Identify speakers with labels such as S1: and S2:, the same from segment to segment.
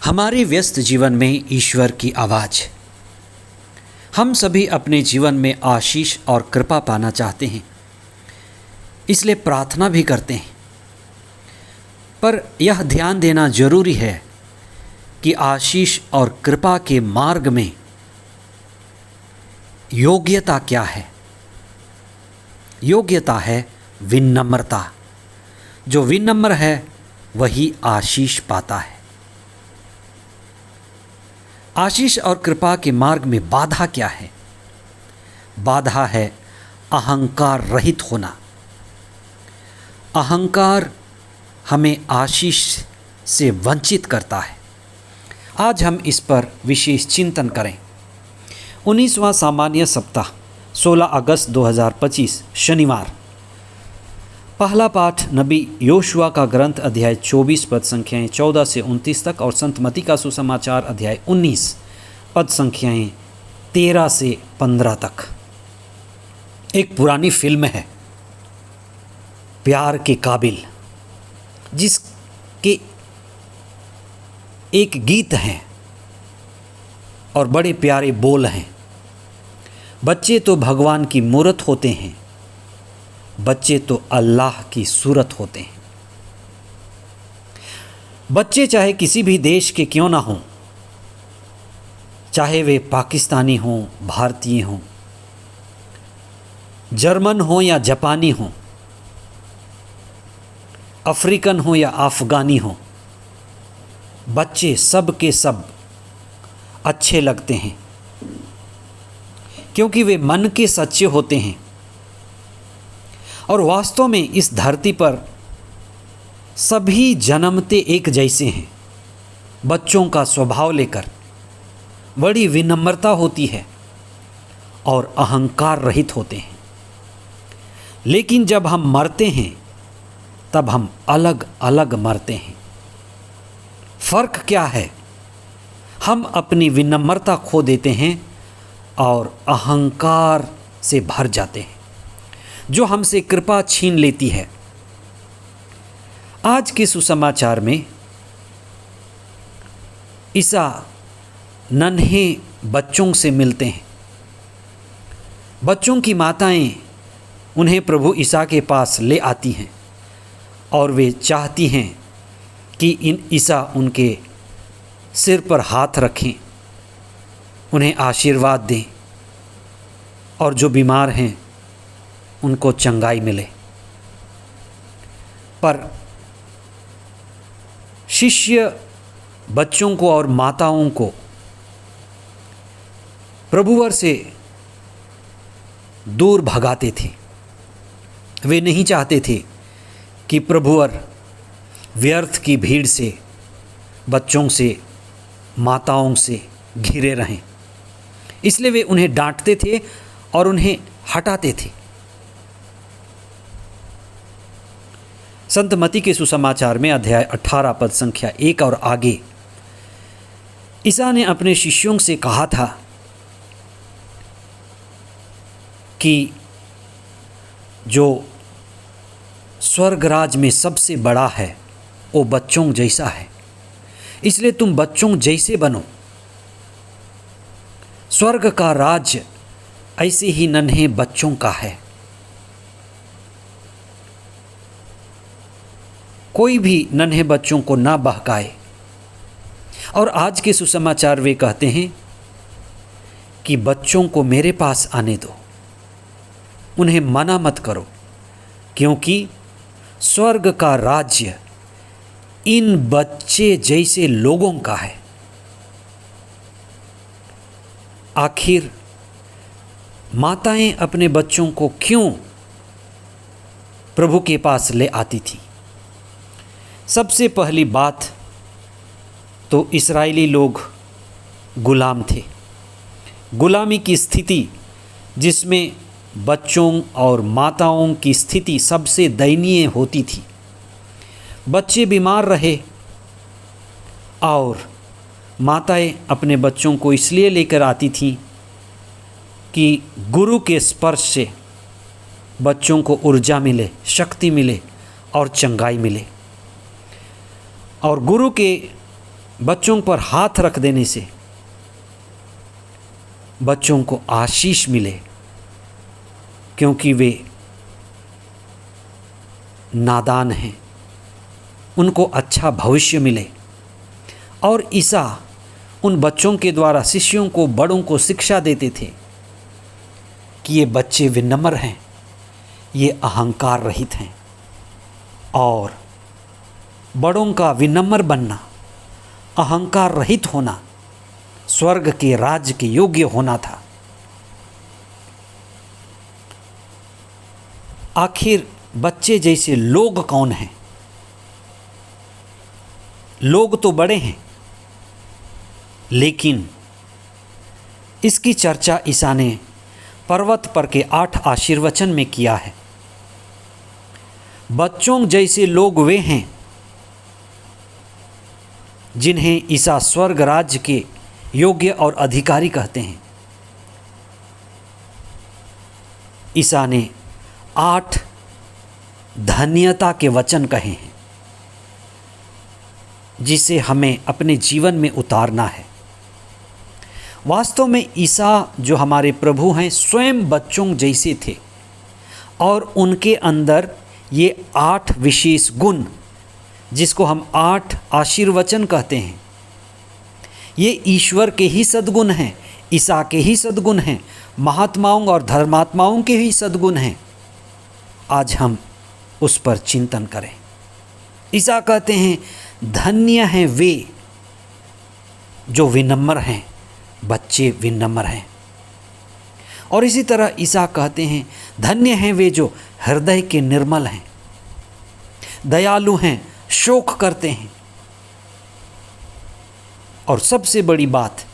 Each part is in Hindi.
S1: हमारे व्यस्त जीवन में ईश्वर की आवाज़। हम सभी अपने जीवन में आशीष और कृपा पाना चाहते हैं, इसलिए प्रार्थना भी करते हैं। पर यह ध्यान देना जरूरी है कि आशीष और कृपा के मार्ग में योग्यता क्या है। योग्यता है विनम्रता। जो विनम्र है वही आशीष पाता है। आशीष और कृपा के मार्ग में बाधा क्या है? बाधा है अहंकार रहित होना। अहंकार हमें आशीष से वंचित करता है। आज हम इस पर विशेष चिंतन करें। 19वां सामान्य सप्ताह 16 अगस्त 2025 शनिवार। पहला पाठ नबी योशुआ का ग्रंथ अध्याय 24 पद संख्याएं 14 से 29 तक और संत मत्ती का सुसमाचार अध्याय 19 पद संख्याएं 13 से 15 तक। एक पुरानी फिल्म है प्यार के काबिल, जिसके एक गीत है और बड़े प्यारे बोल हैं। बच्चे तो भगवान की मूरत होते हैं, बच्चे तो अल्लाह की सूरत होते हैं। बच्चे चाहे किसी भी देश के क्यों ना हों, चाहे वे पाकिस्तानी हों, भारतीय हों, जर्मन हों या जापानी हों, अफ्रीकन हों या अफगानी हों, बच्चे सब के सब अच्छे लगते हैं, क्योंकि वे मन के सच्चे होते हैं। और वास्तव में इस धरती पर सभी जन्मते एक जैसे हैं। बच्चों का स्वभाव लेकर बड़ी विनम्रता होती है और अहंकार रहित होते हैं। लेकिन जब हम मरते हैं तब हम अलग अलग मरते हैं। फर्क क्या है? हम अपनी विनम्रता खो देते हैं और अहंकार से भर जाते हैं, जो हमसे कृपा छीन लेती है। आज के सुसमाचार में ईसा नन्हे बच्चों से मिलते हैं। बच्चों की माताएं उन्हें प्रभु ईसा के पास ले आती हैं और वे चाहती हैं कि ईसा उनके सिर पर हाथ रखें, उन्हें आशीर्वाद दें और जो बीमार हैं उनको चंगाई मिले। पर शिष्य बच्चों को और माताओं को प्रभुवर से दूर भगाते थे। वे नहीं चाहते थे कि प्रभुवर व्यर्थ की भीड़ से, बच्चों से, माताओं से घिरे रहें। इसलिए वे उन्हें डांटते थे और उन्हें हटाते थे। संत मत्ती के सुसमाचार में अध्याय 18 पद संख्या 1 और आगे ईसा ने अपने शिष्यों से कहा था कि जो स्वर्गराज में सबसे बड़ा है वो बच्चों जैसा है, इसलिए तुम बच्चों जैसे बनो। स्वर्ग का राज्य ऐसे ही नन्हे बच्चों का है। कोई भी नन्हे बच्चों को ना बहकाए। और आज के सुसमाचार वे कहते हैं कि बच्चों को मेरे पास आने दो, उन्हें मना मत करो, क्योंकि स्वर्ग का राज्य इन बच्चे जैसे लोगों का है। आखिर माताएं अपने बच्चों को क्यों प्रभु के पास ले आती थी? सबसे पहली बात तो इस्राएली लोग गुलाम थे। गुलामी की स्थिति जिसमें बच्चों और माताओं की स्थिति सबसे दयनीय होती थी। बच्चे बीमार रहे और माताएं अपने बच्चों को इसलिए लेकर आती थीं कि गुरु के स्पर्श से बच्चों को ऊर्जा मिले, शक्ति मिले और चंगाई मिले। और गुरु के बच्चों पर हाथ रख देने से बच्चों को आशीष मिले, क्योंकि वे नादान हैं, उनको अच्छा भविष्य मिले। और ईसा उन बच्चों के द्वारा शिष्यों को, बड़ों को शिक्षा देते थे कि ये बच्चे विनम्र हैं, ये अहंकार रहित हैं, और बड़ों का विनम्र बनना, अहंकार रहित होना स्वर्ग के राज्य के योग्य होना था। आखिर बच्चे जैसे लोग कौन हैं? लोग तो बड़े हैं, लेकिन इसकी चर्चा ईसा ने पर्वत पर के 8 आशीर्वचन में किया है। बच्चों जैसे लोग वे हैं जिन्हें ईसा स्वर्ग राज्य के योग्य और अधिकारी कहते हैं। ईसा ने 8 धन्यता के वचन कहे हैं जिसे हमें अपने जीवन में उतारना है। वास्तव में ईसा जो हमारे प्रभु हैं स्वयं बच्चों जैसे थे, और उनके अंदर ये 8 विशेष गुण, जिसको हम 8 आशीर्वचन कहते हैं, ये ईश्वर के ही सद्गुण हैं, ईसा के ही सद्गुण हैं, महात्माओं और धर्मात्माओं के ही सद्गुण हैं। आज हम उस पर चिंतन करें। ईसा कहते हैं धन्य हैं वे जो विनम्र हैं, बच्चे विनम्र हैं। और इसी तरह ईसा कहते हैं धन्य हैं वे जो हृदय के निर्मल हैं, दयालु हैं, शोक करते हैं। और सबसे बड़ी बात,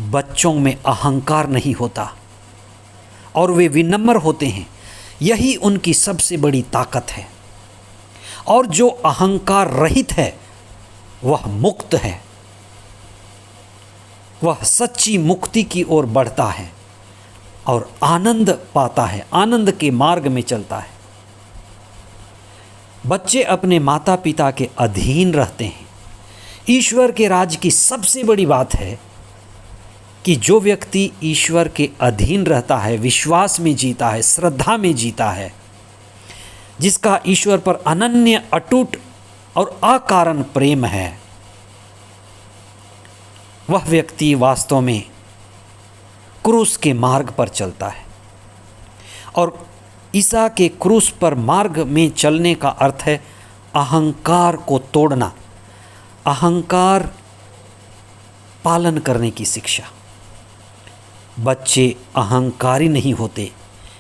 S1: बच्चों में अहंकार नहीं होता और वे विनम्र होते हैं। यही उनकी सबसे बड़ी ताकत है। और जो अहंकार रहित है वह मुक्त है, वह सच्ची मुक्ति की ओर बढ़ता है और आनंद पाता है, आनंद के मार्ग में चलता है। बच्चे अपने माता पिता के अधीन रहते हैं। ईश्वर के राज्य की सबसे बड़ी बात है कि जो व्यक्ति ईश्वर के अधीन रहता है, विश्वास में जीता है, श्रद्धा में जीता है, जिसका ईश्वर पर अनन्य, अटूट और अकारण प्रेम है, वह व्यक्ति वास्तव में क्रूस के मार्ग पर चलता है। और ईसा के क्रूस पर मार्ग में चलने का अर्थ है अहंकार को तोड़ना, अहंकार पालन करने की शिक्षा। बच्चे अहंकारी नहीं होते,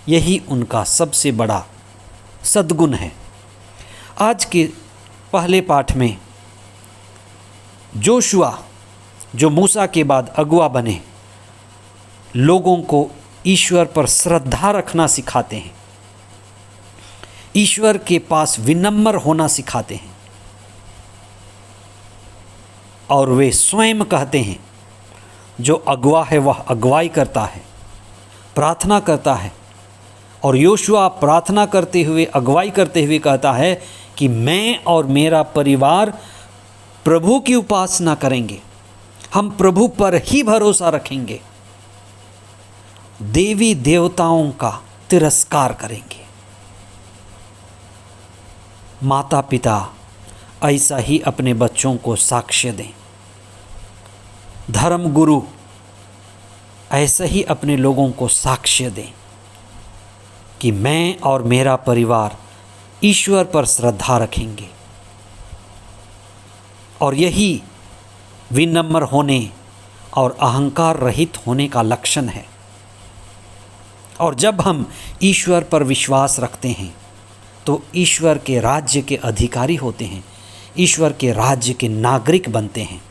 S1: यही उनका सबसे बड़ा सद्गुण है। आज के पहले पाठ में जोशुआ, जो मूसा के बाद अगुआ बने, लोगों को ईश्वर पर श्रद्धा रखना सिखाते हैं, ईश्वर के पास विनम्र होना सिखाते हैं। और वे स्वयं कहते हैं जो अगुआ है वह अगुवाई करता है, प्रार्थना करता है। और योशुआ प्रार्थना करते हुए, अगुवाई करते हुए कहता है कि मैं और मेरा परिवार प्रभु की उपासना करेंगे, हम प्रभु पर ही भरोसा रखेंगे, देवी देवताओं का तिरस्कार करेंगे। माता पिता ऐसा ही अपने बच्चों को साक्ष्य दें, धर्म गुरु ऐसे ही अपने लोगों को साक्ष्य दें कि मैं और मेरा परिवार ईश्वर पर श्रद्धा रखेंगे। और यही विनम्र होने और अहंकार रहित होने का लक्षण है। और जब हम ईश्वर पर विश्वास रखते हैं तो ईश्वर के राज्य के अधिकारी होते हैं, ईश्वर के राज्य के नागरिक बनते हैं।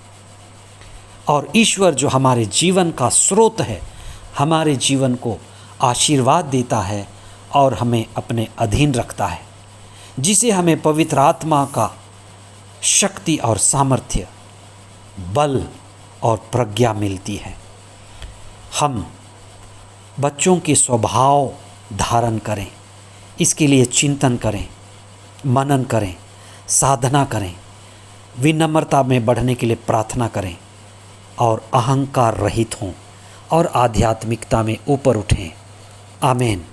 S1: और ईश्वर जो हमारे जीवन का स्रोत है, हमारे जीवन को आशीर्वाद देता है और हमें अपने अधीन रखता है, जिसे हमें पवित्र आत्मा का शक्ति और सामर्थ्य, बल और प्रज्ञा मिलती है। हम बच्चों के स्वभाव धारण करें, इसके लिए चिंतन करें, मनन करें, साधना करें, विनम्रता में बढ़ने के लिए प्रार्थना करें और अहंकार रहित हों और आध्यात्मिकता में ऊपर उठें। आमीन।